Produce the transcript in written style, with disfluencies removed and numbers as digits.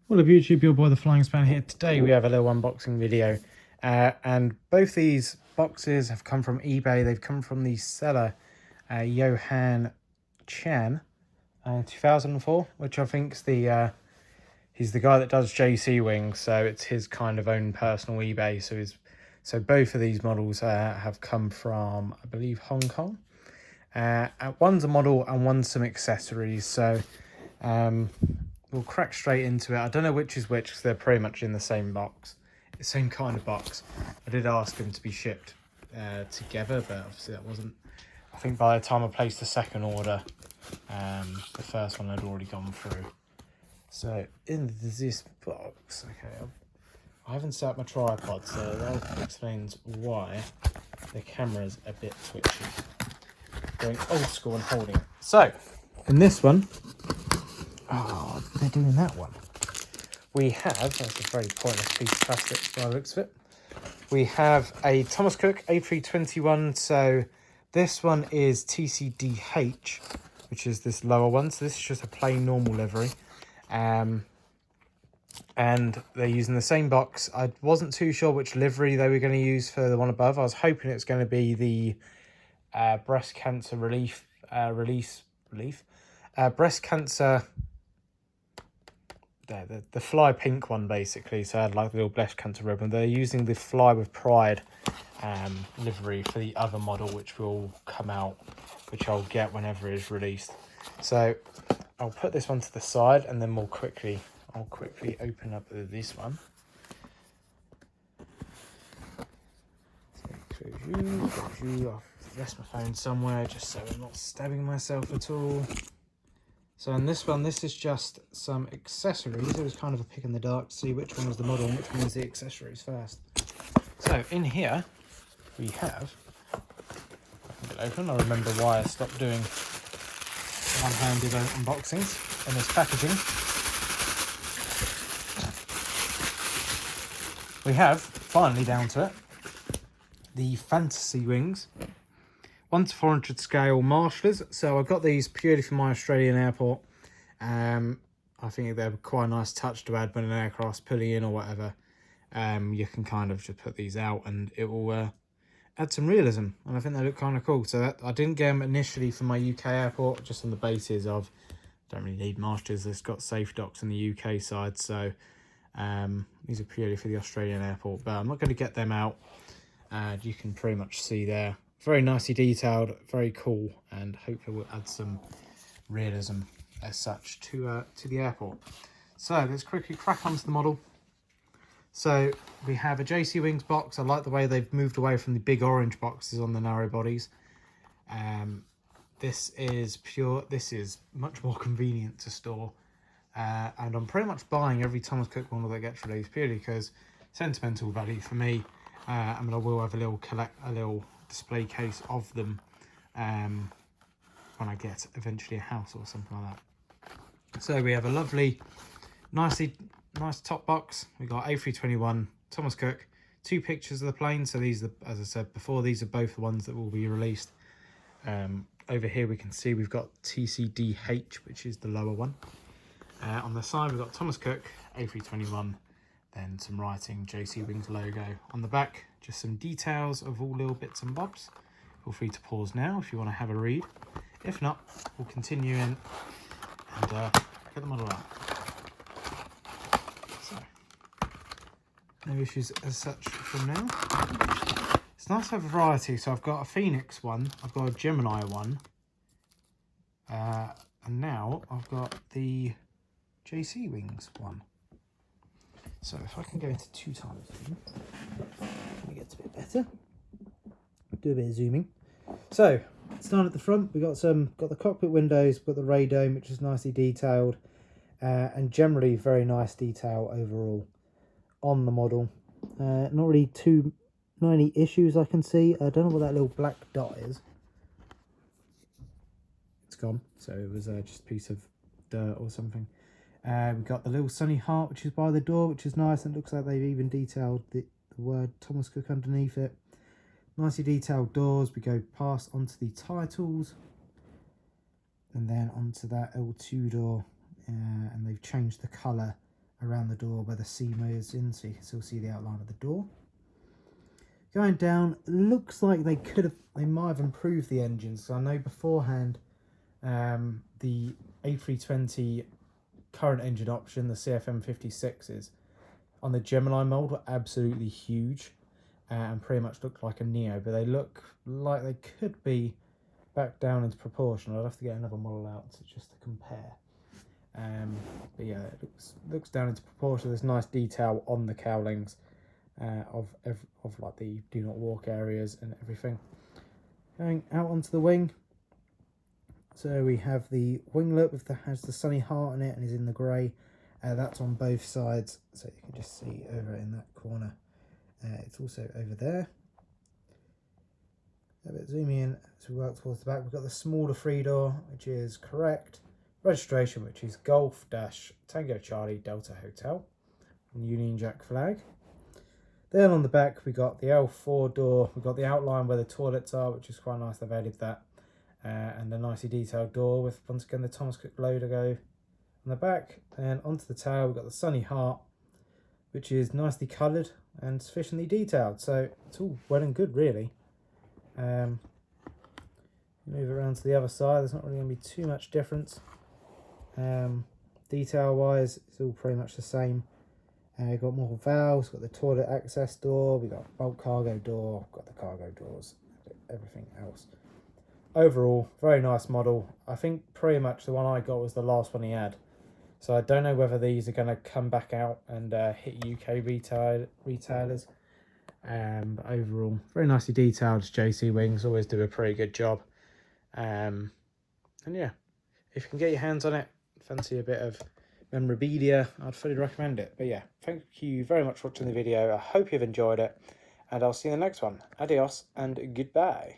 What up YouTube, your boy the Flying Span here. Today we have a little unboxing video and both these boxes have come from eBay. They've come from the seller Johan Chan 2004, which I think's the he's the guy that does JC wings, so it's his kind of own personal eBay. So both of these models have come from, I believe, Hong Kong. One's a model and one's some accessories, so we'll crack straight into it. I don't know which is which because they're pretty much in the same box, the same kind of box. I did ask them to be shipped together, but obviously that wasn't. I think by the time I placed the second order, the first one had already gone through. So in this box, okay, I haven't set up my tripod, so that explains why the camera's a bit twitchy. Going old school and holding it. So in this one, oh, they're doing that one. We have, that's a very pointless piece of plastic by the looks of it. We have a Thomas Cook A321. So this one is TCDH, which is this lower one. So this is just a plain normal livery. And they're using the same box. I wasn't too sure which livery they were going to use for the one above. I was hoping it's going to be the breast cancer breast cancer, the fly pink one basically. So I had like the little breast cancer ribbon. They're using the Fly with Pride livery for the other model, which will come out, which I'll get whenever it is released. So I'll put this one to the side and then I'll quickly open up this one. So close you. I'll rest my phone somewhere just so I'm not stabbing myself at all. So in this one, this is just some accessories. It was kind of a pick in the dark to see which one was the model and which one was the accessories first. So in here we have, I can get open. I remember why I stopped doing one-handed unboxings in this packaging. We have, finally down to it, the Fantasy Wings 1:400 scale marshallers. So I got these purely for my Australian airport. I think they're quite a nice touch to add when an aircraft's pulling in or whatever. You can kind of just put these out and it will add some realism, and I think they look kind of cool. So I didn't get them initially for my UK airport, just on the basis of don't really need marshallers. It's got safe docks in the UK side, so these are purely for the Australian airport, but I'm not going to get them out. You can pretty much see there, very nicely detailed, very cool, and hopefully will add some realism as such to the airport. So let's quickly crack onto the model. So we have a JC Wings box. I like the way they've moved away from the big orange boxes on the narrow bodies. This is much more convenient to store. And I'm pretty much buying every Thomas Cook model that gets released purely because sentimental value for me. I mean, I will have a little display case of them when I get eventually a house or something like that. So we have a lovely, nice top box. We got A321 Thomas Cook, 2 pictures of the plane. So these are, as I said before, these are both the ones that will be released. Over here we can see we've got TCDH, which is the lower one. On the side we've got Thomas Cook A321, then some writing, JC Wings logo. On the back, just some details of all little bits and bobs. Feel free to pause now if you want to have a read. If not, we'll continue in and get the model out. So, no issues as such from now. It's nice to have a variety. So I've got a Phoenix one, I've got a Gemini one, and now I've got the JC Wings one. So if I can go into 2 times zoom, let me get a bit better. Do a bit of zooming. So starting at the front, we got the cockpit windows, got the radome, which is nicely detailed, and generally very nice detail overall on the model. Not really too many issues I can see. I don't know what that little black dot is. It's gone, so it was just a piece of dirt or something. We've got the little sunny heart, which is by the door, which is nice, and it looks like they've even detailed the word Thomas Cook underneath it. Nicely detailed doors. We go past onto the titles and then onto that L2 door, and they've changed the colour around the door where the C moves in, so you can still see the outline of the door. Going down, looks like they might have improved the engines. So I know beforehand the A320 current engine option, the CFM56s, on the Gemini mold were absolutely huge and pretty much looked like a Neo, but they look like they could be back down into proportion. I'll have to get another model out just to compare. But yeah, it looks down into proportion. There's nice detail on the cowlings of like the do not walk areas and everything. Going out onto the wing, so we have the winglet has the sunny heart in it and is in the grey. That's on both sides, so you can just see over in that corner. It's also over there. A bit zoom in as we work towards the back. We've got the smaller 3-door, which is correct. Registration, which is Golf Tango Charlie Delta Hotel, and Union Jack flag. Then on the back we got the L4 door. We've got the outline where the toilets are, which is quite nice. They've added that, and a nicely detailed door with once again the Thomas Cook logo on the back. And onto the tail we've got the sunny heart, which is nicely coloured and sufficiently detailed. So it's all well and good, really. Move around to the other side. There's not really going to be too much difference. Detail wise, it's all pretty much the same. We've got more valves, got the toilet access door, we've got bulk cargo door, got the cargo doors, everything else. Overall, very nice model. I think pretty much the one I got was the last one he had. So I don't know whether these are going to come back out and hit UK retailers. But overall, very nicely detailed. JC Wings always do a pretty good job. And yeah, if you can get your hands on it, fancy a bit of memorabilia, I'd fully recommend it. But yeah, thank you very much for watching the video. I hope you've enjoyed it, and I'll see you in the next one. Adios and goodbye.